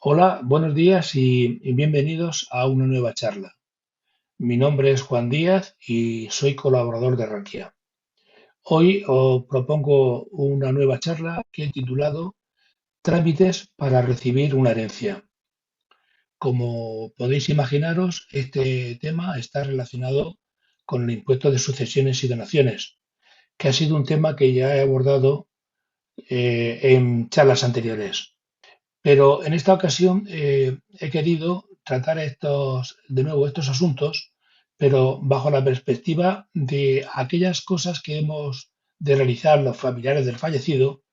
Hola, buenos días y bienvenidos a una nueva charla. Mi nombre es Juan Díaz y soy colaborador de Rankia. Hoy os propongo una nueva charla que he titulado Trámites para recibir una herencia. Como podéis imaginaros, este tema está relacionado con el impuesto de sucesiones y donaciones, que ha sido un tema que ya he abordado en charlas anteriores. Pero en esta ocasión he querido tratar de nuevo estos asuntos, pero bajo la perspectiva de aquellas cosas que hemos de realizar los familiares del fallecido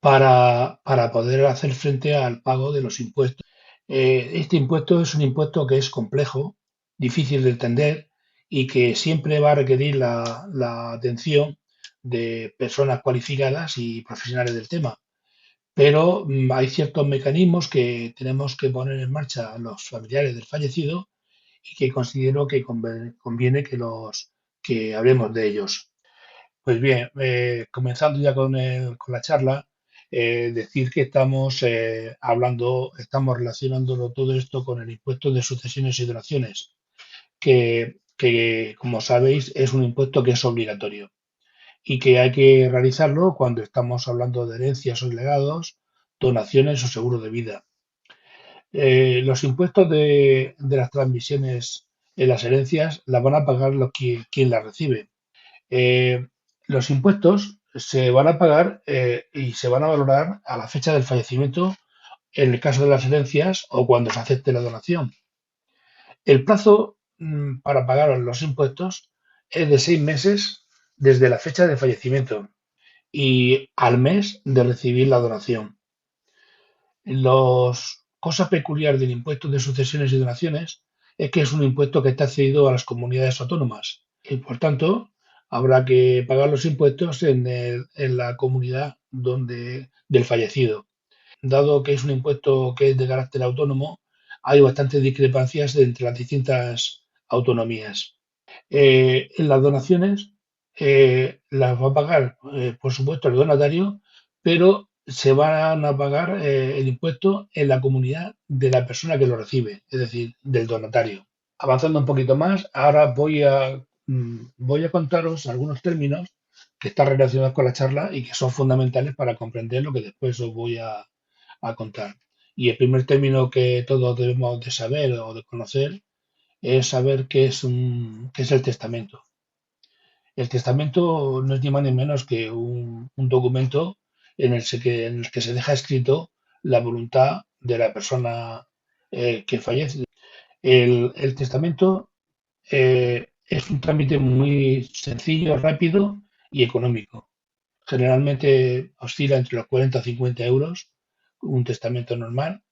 para poder hacer frente al pago de los impuestos. Este impuesto es un impuesto que es complejo, difícil de entender y que siempre va a requerir la atención de personas cualificadas y profesionales del tema, pero hay ciertos mecanismos que tenemos que poner en marcha los familiares del fallecido y que considero que conviene que hablemos de ellos. Pues bien, comenzando ya con la charla, decir que estamos relacionándolo todo esto con el impuesto de sucesiones y donaciones, que, como sabéis, es un impuesto que es obligatorio y que hay que realizarlo cuando estamos hablando de herencias o legados, donaciones o seguro de vida. Los impuestos de las transmisiones en las herencias las van a pagar quien las recibe. Eh, los impuestos se van a pagar y se van a valorar a la fecha del fallecimiento en el caso de las herencias o cuando se acepte la donación. El plazo para pagar los impuestos es de 6 meses desde la fecha de fallecimiento y al mes de recibir la donación. Los cosas peculiares del impuesto de sucesiones y donaciones es que es un impuesto que está cedido a las comunidades autónomas y por tanto habrá que pagar los impuestos en la comunidad del fallecido. Dado que es un impuesto que es de carácter autónomo, hay bastantes discrepancias entre las distintas autonomías. En las donaciones las va a pagar, por supuesto, el donatario, pero se van a pagar el impuesto en la comunidad de la persona que lo recibe, es decir, del donatario. Avanzando un poquito más, ahora voy a contaros algunos términos que están relacionados con la charla y que son fundamentales para comprender lo que después os voy a contar. Y el primer término que todos debemos de saber o de conocer es saber qué es el testamento. El testamento no es ni más ni menos que un documento en el que se deja escrito la voluntad de la persona que fallece. El testamento es un trámite muy sencillo, rápido y económico. Generalmente oscila entre los 40 a 50 euros un testamento normal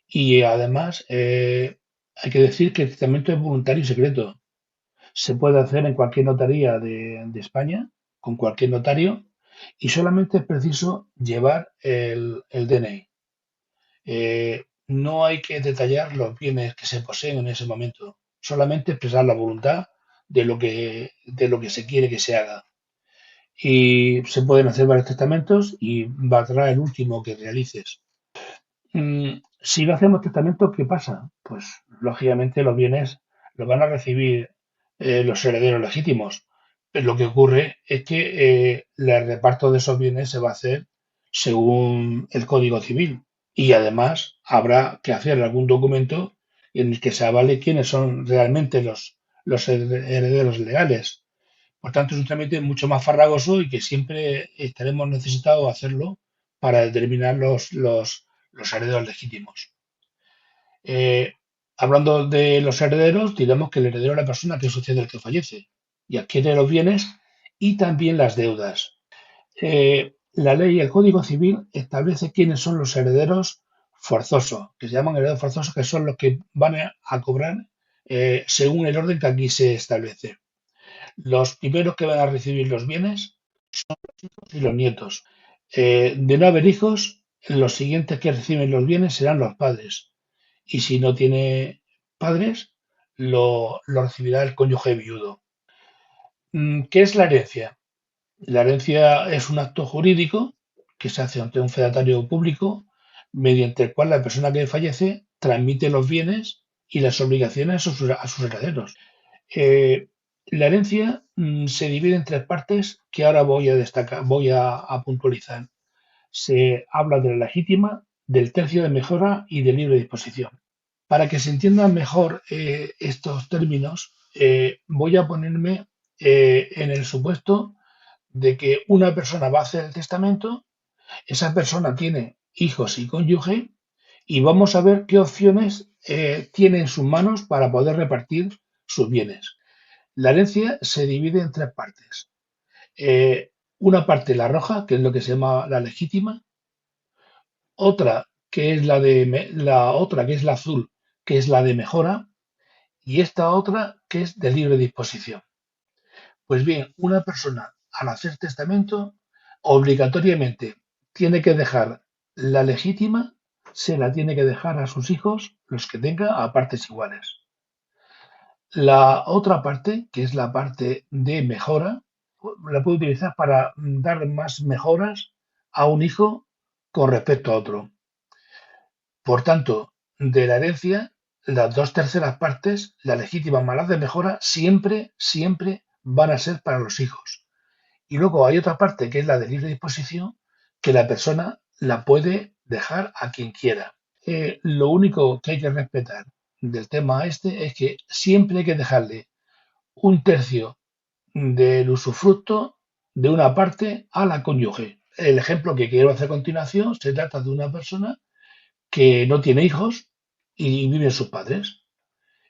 y además hay que decir que el testamento es voluntario y secreto. Se puede hacer en cualquier notaría de España, con cualquier notario, y solamente es preciso llevar el DNI. No hay que detallar los bienes que se poseen en ese momento, solamente expresar la voluntad de lo que se quiere que se haga. Y se pueden hacer varios testamentos y valdrá el último que realices. Si no hacemos testamento, ¿qué pasa? Pues lógicamente los bienes los van a recibir los herederos legítimos. Pero lo que ocurre es que el reparto de esos bienes se va a hacer según el Código Civil y además habrá que hacer algún documento en el que se avale quiénes son realmente los herederos legales. Por tanto, es un trámite mucho más farragoso y que siempre estaremos necesitados hacerlo para determinar los herederos legítimos. Eh, Hablando de los herederos, diremos que el heredero es la persona que sucede al que fallece y adquiere los bienes y también las deudas. La ley, el Código Civil, establece quiénes son los herederos forzosos, que se llaman herederos forzosos, que son los que van a cobrar según el orden que aquí se establece. Los primeros que van a recibir los bienes y los nietos. De no haber hijos, los siguientes que reciben los bienes serán los padres. Y si no tiene padres, lo recibirá el cónyuge viudo. ¿Qué es la herencia? La herencia es un acto jurídico que se hace ante un fedatario público mediante el cual la persona que fallece transmite los bienes y las obligaciones a sus herederos. Eh, la herencia se divide en tres partes que ahora voy a destacar, voy a puntualizar. Se habla de la legítima, del tercio de mejora y de libre disposición. Para que se entiendan mejor estos términos, voy a ponerme en el supuesto de que una persona va a hacer el testamento, esa persona tiene hijos y cónyuge, y vamos a ver qué opciones tiene en sus manos para poder repartir sus bienes. La herencia se divide en tres partes. Una parte, la roja, que es lo que se llama la legítima, otra que es la otra que es la azul, que es la de mejora, y esta otra que es de libre disposición. Pues bien, una persona al hacer testamento obligatoriamente tiene que dejar la legítima, se la tiene que dejar a sus hijos, los que tenga, a partes iguales. La otra parte, que es la parte de mejora, la puede utilizar para dar más mejoras a un hijo con respecto a otro. Por tanto, de la herencia, las dos terceras partes, la legítima más las de mejora, siempre, siempre van a ser para los hijos. Y luego hay otra parte que es la de libre disposición, que la persona la puede dejar a quien quiera. Lo único que hay que respetar del tema este es que siempre hay que dejarle un tercio del usufructo de una parte a la cónyuge. El ejemplo que quiero hacer a continuación se trata de una persona que no tiene hijos y viven sus padres.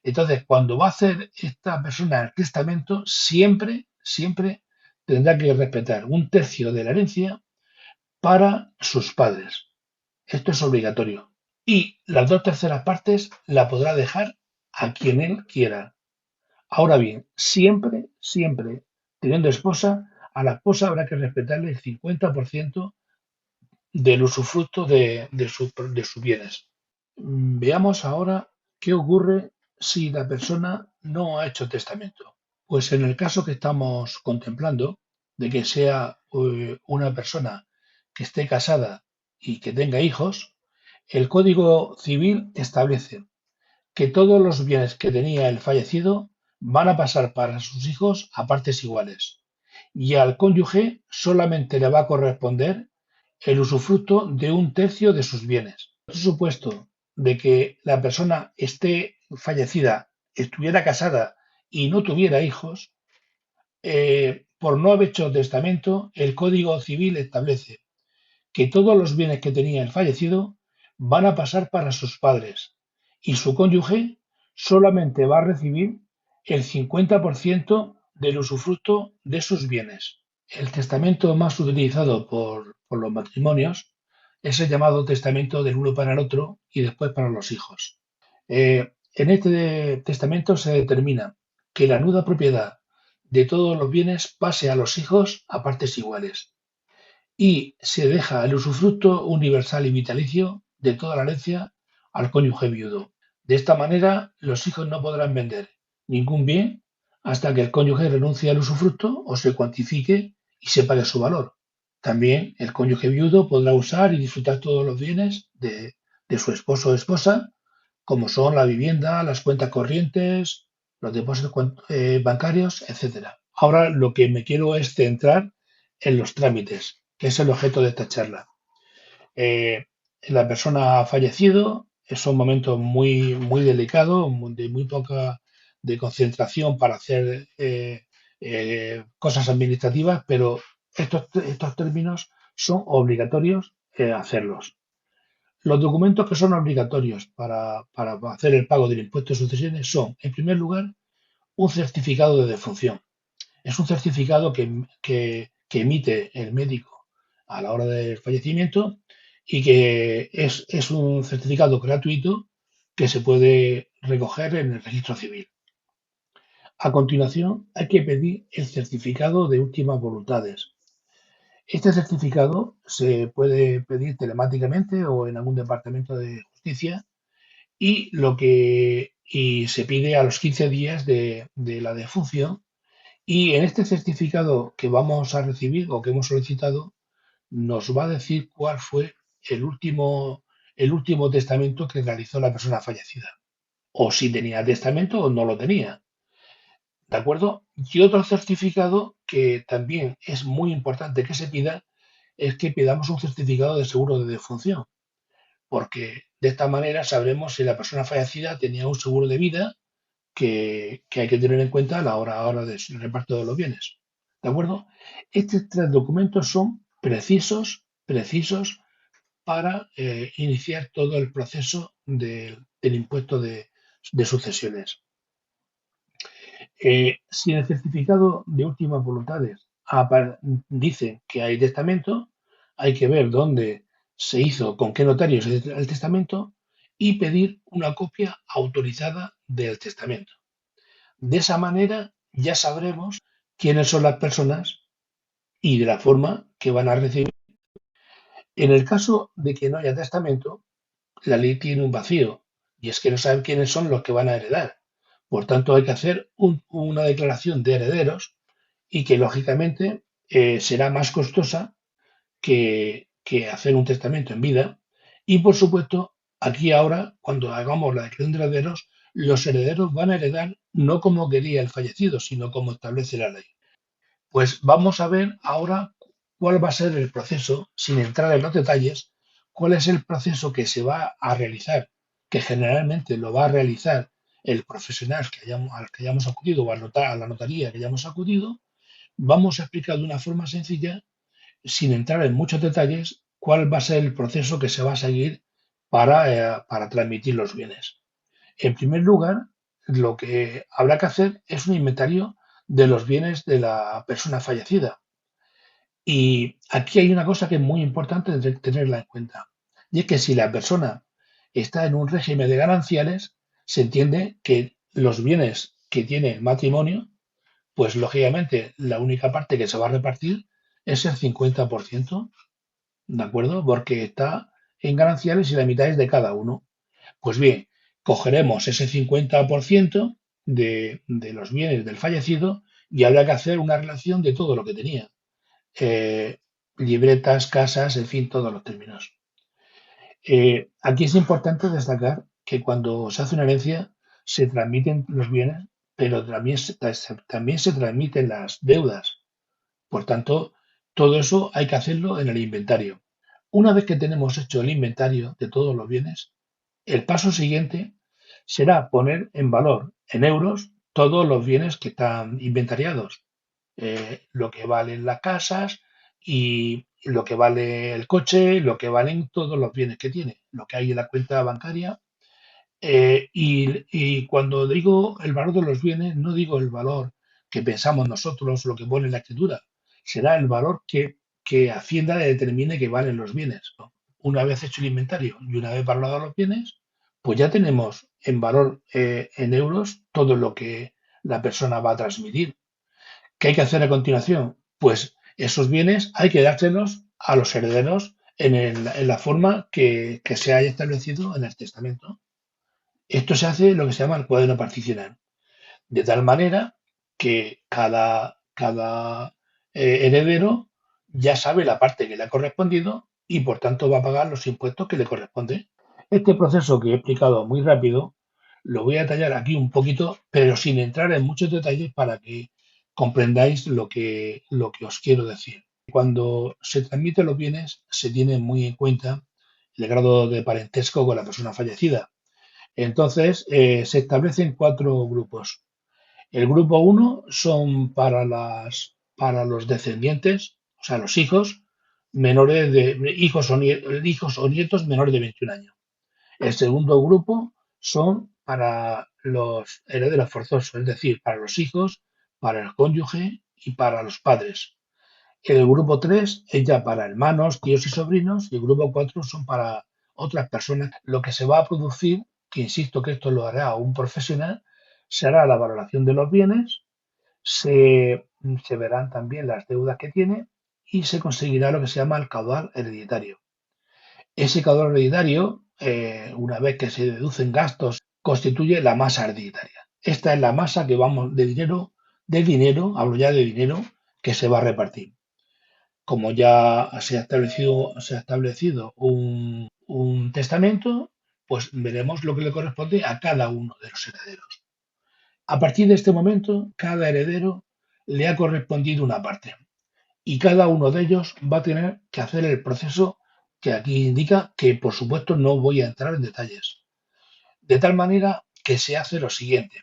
Entonces, cuando va a hacer esta persona el testamento, siempre, siempre tendrá que respetar un tercio de la herencia para sus padres. Esto es obligatorio. Y las dos terceras partes la podrá dejar a quien él quiera. Ahora bien, siempre, siempre, teniendo esposa, a la esposa habrá que respetarle el 50% del usufructo de sus bienes. Veamos ahora qué ocurre si la persona no ha hecho testamento. Pues en el caso que estamos contemplando, de que sea una persona que esté casada y que tenga hijos, el Código Civil establece que todos los bienes que tenía el fallecido van a pasar para sus hijos a partes iguales, y al cónyuge solamente le va a corresponder el usufructo de un tercio de sus bienes. En el supuesto de que la persona esté fallecida, estuviera casada y no tuviera hijos, por no haber hecho testamento, el Código Civil establece que todos los bienes que tenía el fallecido van a pasar para sus padres y su cónyuge solamente va a recibir el 50% del usufructo de sus bienes. El testamento más utilizado por los matrimonios es el llamado testamento del uno para el otro y después para los hijos. En este testamento se determina que la nuda propiedad de todos los bienes pase a los hijos a partes iguales y se deja el usufructo universal y vitalicio de toda la herencia al cónyuge viudo. De esta manera, los hijos no podrán vender ningún bien hasta que el cónyuge renuncie al usufructo o se cuantifique y se pague su valor. También el cónyuge viudo podrá usar y disfrutar todos los bienes de su esposo o esposa, como son la vivienda, las cuentas corrientes, los depósitos bancarios, etcétera. Ahora lo que me quiero es centrar en los trámites, que es el objeto de esta charla. Eh, la persona ha fallecido, es un momento muy, muy delicado, de muy poca de concentración para hacer cosas administrativas, pero estos términos son obligatorios hacerlos. Los documentos que son obligatorios para hacer el pago del impuesto de sucesiones son, en primer lugar, un certificado de defunción. Es un certificado que emite el médico a la hora del fallecimiento y que es un certificado gratuito que se puede recoger en el registro civil. A continuación, hay que pedir el certificado de últimas voluntades. Este certificado se puede pedir telemáticamente o en algún departamento de justicia y se pide a los 15 días de la defunción. Y en este certificado que vamos a recibir o que hemos solicitado, nos va a decir cuál fue el último el último testamento que realizó la persona fallecida, o si tenía testamento o no lo tenía, ¿de acuerdo? Y otro certificado que también es muy importante que se pida es que pidamos un certificado de seguro de defunción, porque de esta manera sabremos si la persona fallecida tenía un seguro de vida que hay que tener en cuenta a la hora del reparto de los bienes. ¿De acuerdo? Estos tres documentos son precisos para iniciar todo el proceso del impuesto de sucesiones. Si en el certificado de últimas voluntades dice que hay testamento, hay que ver dónde se hizo, con qué notario se hizo el testamento y pedir una copia autorizada del testamento. De esa manera ya sabremos quiénes son las personas y de la forma que van a recibir. En el caso de que no haya testamento, la ley tiene un vacío y es que no saben quiénes son los que van a heredar. Por tanto, hay que hacer una declaración de herederos y que lógicamente será más costosa que hacer un testamento en vida. Y por supuesto, aquí ahora, cuando hagamos la declaración de herederos, los herederos van a heredar no como quería el fallecido, sino como establece la ley. Pues vamos a ver ahora cuál va a ser el proceso, sin entrar en los detalles, cuál es el proceso que se va a realizar, que generalmente lo va a realizar el profesional al que hayamos acudido o a la notaría que hayamos acudido. Vamos a explicar de una forma sencilla, sin entrar en muchos detalles, cuál va a ser el proceso que se va a seguir para transmitir los bienes. En primer lugar, lo que habrá que hacer es un inventario de los bienes de la persona fallecida. Y aquí hay una cosa que es muy importante de tenerla en cuenta. Y es que si la persona está en un régimen de gananciales, se entiende que los bienes que tiene el matrimonio, pues lógicamente la única parte que se va a repartir es el 50%, ¿de acuerdo? Porque está en gananciales y la mitad es de cada uno. Pues bien, cogeremos ese 50% de los bienes del fallecido y habrá que hacer una relación de todo lo que tenía. Eh, Libretas, casas, en fin, todos los términos. Aquí es importante destacar que cuando se hace una herencia se transmiten los bienes, pero también se transmiten las deudas. Por tanto, todo eso hay que hacerlo en el inventario. Una vez que tenemos hecho el inventario de todos los bienes, el paso siguiente será poner en valor, en euros, todos los bienes que están inventariados. Lo que valen las casas y lo que vale el coche, lo que valen todos los bienes que tiene, lo que hay en la cuenta bancaria. Y cuando digo el valor de los bienes, no digo el valor que pensamos nosotros, lo que pone en la escritura, será el valor que Hacienda determine que valen los bienes, ¿no? Una vez hecho el inventario y una vez valorados los bienes, pues ya tenemos en valor en euros todo lo que la persona va a transmitir. ¿Qué hay que hacer a continuación? Pues esos bienes hay que dárselos a los herederos en la forma que se haya establecido en el testamento. Esto se hace lo que se llama el cuaderno particional, de tal manera que cada heredero ya sabe la parte que le ha correspondido y por tanto va a pagar los impuestos que le corresponden. Este proceso que he explicado muy rápido lo voy a detallar aquí un poquito, pero sin entrar en muchos detalles para que comprendáis lo que os quiero decir. Cuando se transmiten los bienes, se tiene muy en cuenta el grado de parentesco con la persona fallecida. Entonces, se establecen cuatro grupos. El grupo uno son para los descendientes, o sea, los hijos menores de hijos o nietos menores de 21 años. El segundo grupo son para los herederos forzosos, es decir, para los hijos, para el cónyuge y para los padres. El grupo 3 es ya para hermanos, tíos y sobrinos, y el grupo 4 son para otras personas. Lo que se va a producir, que insisto que esto lo hará un profesional, será la valoración de los bienes, se verán también las deudas que tiene y se conseguirá lo que se llama el caudal hereditario. Ese caudal hereditario, una vez que se deducen gastos, constituye la masa hereditaria. Esta es la masa que vamos de dinero, hablo ya de dinero, que se va a repartir. Como ya se ha establecido un testamento, pues veremos lo que le corresponde a cada uno de los herederos. A partir de este momento, cada heredero le ha correspondido una parte y cada uno de ellos va a tener que hacer el proceso que aquí indica, que por supuesto no voy a entrar en detalles. De tal manera que se hace lo siguiente.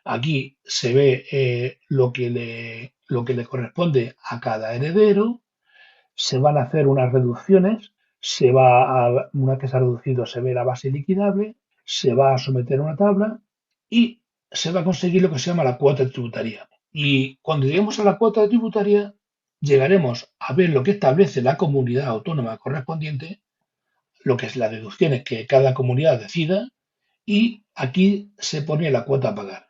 Aquí se ve lo que le corresponde a cada heredero, se van a hacer unas reducciones, una vez que se ha reducido se ve la base liquidable, se va a someter a una tabla y se va a conseguir lo que se llama la cuota tributaria. Y cuando lleguemos a la cuota tributaria, llegaremos a ver lo que establece la comunidad autónoma correspondiente, lo que es las deducciones que cada comunidad decida, y aquí se pone la cuota a pagar.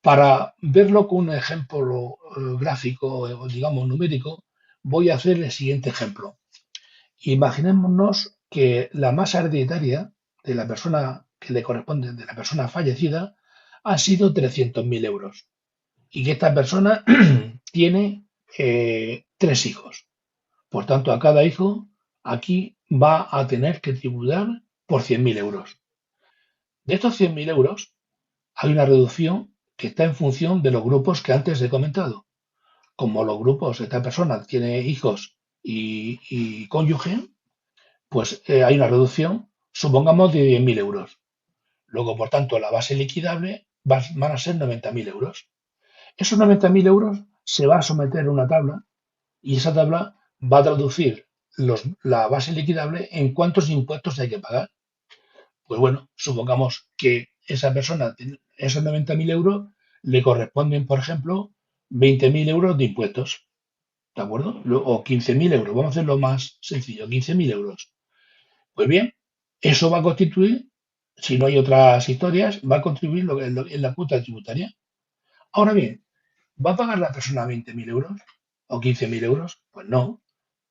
Para verlo con un ejemplo gráfico, o digamos numérico, voy a hacer el siguiente ejemplo. Imaginémonos que la masa hereditaria de la persona que le corresponde, de la persona fallecida, ha sido 300.000 euros y que esta persona tiene 3 hijos. Por tanto, a cada hijo aquí va a tener que tributar por 100.000 euros. De estos 100.000 euros hay una reducción que está en función de los grupos que antes he comentado. Como los grupos, esta persona tiene hijos y cónyuge, pues hay una reducción, supongamos, de 10.000 euros. Luego, por tanto, la base liquidable van a ser 90.000 euros. Esos 90.000 euros se va a someter a una tabla y esa tabla va a traducir la base liquidable en cuántos impuestos hay que pagar. Pues bueno, supongamos que esa persona, esos 90.000 euros, le corresponden, por ejemplo, 20.000 euros de impuestos, ¿de acuerdo? O 15.000 euros, vamos a hacerlo más sencillo, 15.000 euros. Pues bien, eso va a constituir, si no hay otras historias, va a contribuir en la cuota tributaria. Ahora bien, ¿va a pagar la persona 20.000 euros o 15.000 euros? Pues no.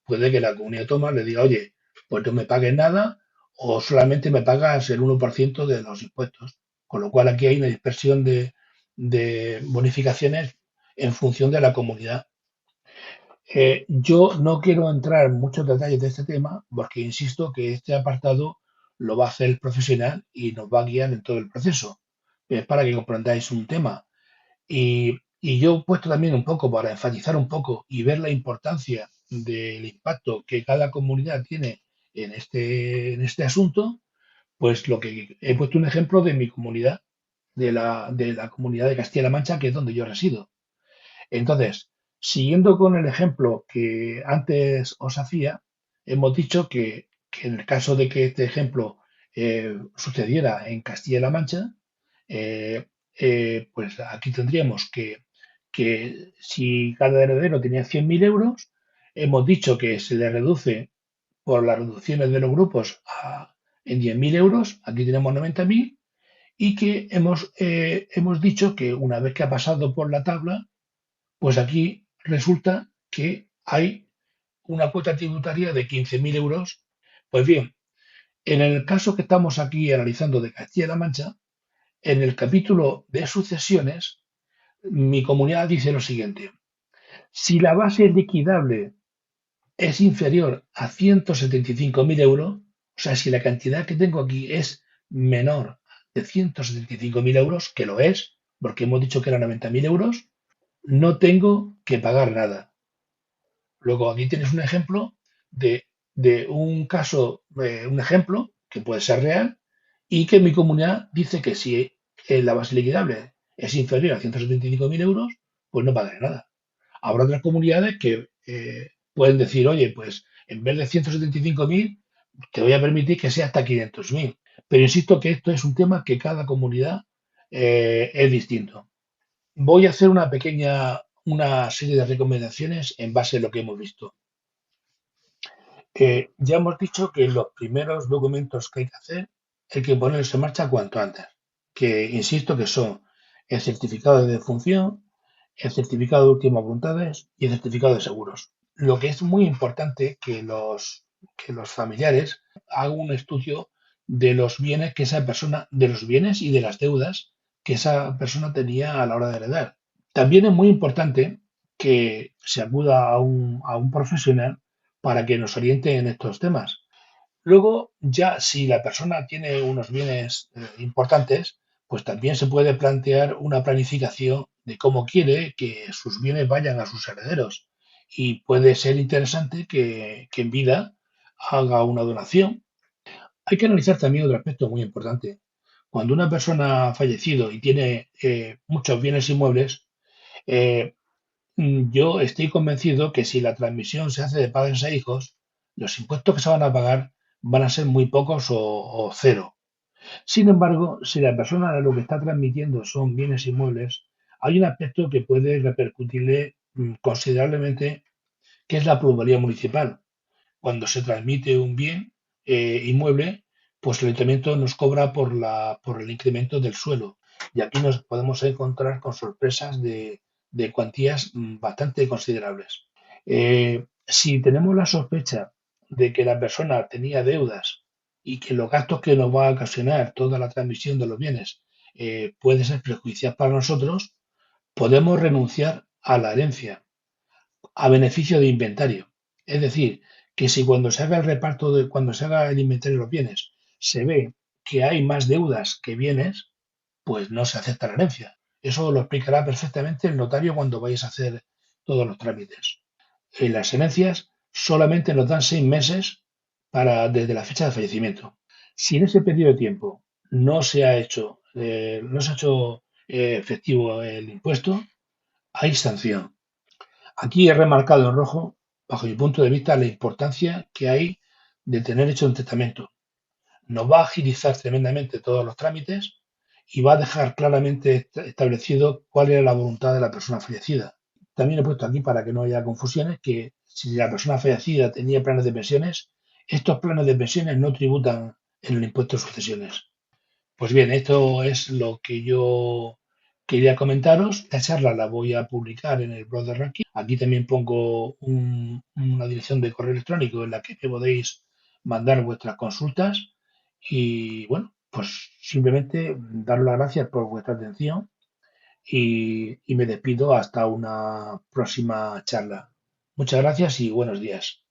Puede que la comunidad autónoma le diga, oye, pues no me pagues nada o solamente me pagas el 1% de los impuestos. Con lo cual aquí hay una dispersión de bonificaciones en función de la comunidad. Yo no quiero entrar en muchos detalles de este tema porque insisto que este apartado lo va a hacer el profesional y nos va a guiar en todo el proceso. Es para que comprendáis un tema. Y yo he puesto también un poco para enfatizar un poco y ver la importancia del impacto que cada comunidad tiene en este asunto, pues lo que he puesto un ejemplo de mi comunidad, de la comunidad de Castilla-La Mancha, que es donde yo resido. Entonces, siguiendo con el ejemplo que antes os hacía, hemos dicho que en el caso de que este ejemplo sucediera en Castilla-La Mancha, eh, pues aquí tendríamos que si cada heredero tenía 100.000 euros, hemos dicho que se le reduce por las reducciones de los grupos en 10.000 euros, aquí tenemos 90.000, y que hemos dicho que una vez que ha pasado por la tabla, pues aquí resulta que hay una cuota tributaria de 15.000 euros. Pues bien, en el caso que estamos aquí analizando de Castilla-La Mancha, en el capítulo de sucesiones, mi comunidad dice lo siguiente. Si la base liquidable es inferior a 175.000 euros, o sea, si la cantidad que tengo aquí es menor de 175.000 euros, que lo es, porque hemos dicho que eran 90.000 euros, no tengo que pagar nada. Luego aquí tienes un ejemplo de un caso, un ejemplo que puede ser real y que mi comunidad dice que si la base liquidable es inferior a 175.000 euros, pues no pagaré nada. Habrá otras comunidades que pueden decir, oye, pues en vez de 175.000, te voy a permitir que sea hasta 500.000. Pero insisto que esto es un tema que cada comunidad es distinto. Voy a hacer una serie de recomendaciones en base a lo que hemos visto. Ya hemos dicho que los primeros documentos que hay que hacer hay que ponerlos en marcha cuanto antes. Que insisto que son el certificado de defunción, el certificado de últimas voluntades y el certificado de seguros. Lo que es muy importante que los familiares hagan un estudio de los bienes que esa persona, de los bienes y de las deudas que esa persona tenía a la hora de heredar. También es muy importante que se acuda a un profesional para que nos oriente en estos temas. Luego, ya si la persona tiene unos bienes importantes, pues también se puede plantear una planificación de cómo quiere que sus bienes vayan a sus herederos. Y puede ser interesante que en vida haga una donación. Hay que analizar también otro aspecto muy importante. Cuando una persona ha fallecido y tiene muchos bienes inmuebles, eh, yo estoy convencido que si la transmisión se hace de padres a hijos, los impuestos que se van a pagar van a ser muy pocos o cero. Sin embargo, si la persona lo que está transmitiendo son bienes inmuebles, hay un aspecto que puede repercutirle considerablemente, que es la plusvalía municipal. Cuando se transmite un bien inmueble, pues el ayuntamiento nos cobra por el incremento del suelo. Y aquí nos podemos encontrar con sorpresas de cuantías bastante considerables. Si tenemos la sospecha de que la persona tenía deudas y que los gastos que nos va a ocasionar toda la transmisión de los bienes puede ser perjudicial para nosotros, podemos renunciar a la herencia a beneficio de inventario. Es decir, que si cuando se haga el reparto cuando se haga el inventario de los bienes, se ve que hay más deudas que bienes, pues no se acepta la herencia. Eso lo explicará perfectamente el notario cuando vayáis a hacer todos los trámites. En las herencias solamente nos dan 6 meses desde la fecha de fallecimiento. Si en ese periodo de tiempo no se ha hecho efectivo el impuesto, hay sanción. Aquí he remarcado en rojo, bajo mi punto de vista, la importancia que hay de tener hecho un testamento. Nos va a agilizar tremendamente todos los trámites y va a dejar claramente establecido cuál era la voluntad de la persona fallecida. También he puesto aquí para que no haya confusiones que si la persona fallecida tenía planes de pensiones, estos planes de pensiones no tributan en el impuesto de sucesiones. Pues bien, esto es lo que yo quería comentaros. La charla la voy a publicar en el blog de Ranking. Aquí también pongo una dirección de correo electrónico en la que me podéis mandar vuestras consultas. Y bueno, pues simplemente daros las gracias por vuestra atención y me despido hasta una próxima charla. Muchas gracias y buenos días.